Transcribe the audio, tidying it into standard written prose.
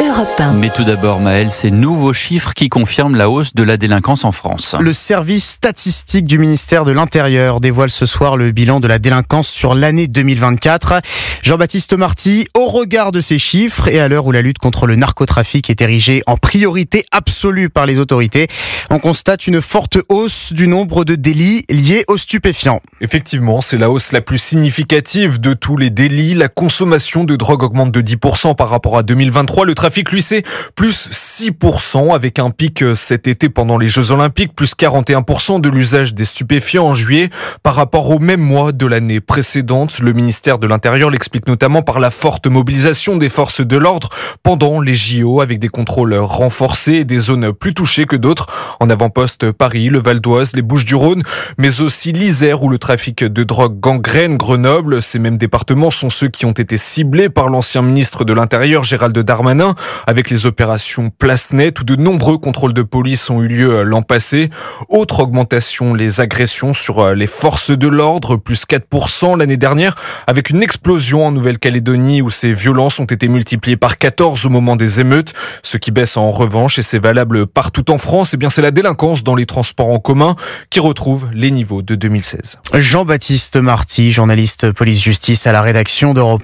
Europe 1. Mais tout d'abord, Maëlle, ces nouveaux chiffres qui confirment la hausse de la délinquance en France. Le service statistique du ministère de l'Intérieur dévoile ce soir le bilan de la délinquance sur l'année 2024. Jean-Baptiste Marty, au regard de ces chiffres et à l'heure où la lutte contre le narcotrafic est érigée en priorité absolue par les autorités, on constate une forte hausse du nombre de délits liés aux stupéfiants. Effectivement, c'est la hausse la plus significative de tous les délits. La consommation de drogue augmente de 10% par rapport à 2023. Le trafic, lui, c'est plus 6% avec un pic cet été pendant les Jeux Olympiques, plus 41% de l'usage des stupéfiants en juillet par rapport au même mois de l'année précédente. Le ministère de l'Intérieur l'explique notamment par la forte mobilisation des forces de l'ordre pendant les JO avec des contrôles renforcés et des zones plus touchées que d'autres. En avant-poste, Paris, le Val d'Oise, les Bouches-du-Rhône, mais aussi l'Isère où le trafic de drogue gangrène, Grenoble. Ces mêmes départements sont ceux qui ont été ciblés par l'ancien ministre de l'Intérieur, Gérald Darmanin, avec les opérations Place Nette où de nombreux contrôles de police ont eu lieu l'an passé. Autre augmentation, les agressions sur les forces de l'ordre, plus 4% l'année dernière, avec une explosion en Nouvelle-Calédonie où ces violences ont été multipliées par 14 au moment des émeutes. Ce qui baisse en revanche, et c'est valable partout en France, c'est la délinquance dans les transports en commun qui retrouve les niveaux de 2016. Jean-Baptiste Marty, journaliste police-justice à la rédaction d'Europe 1.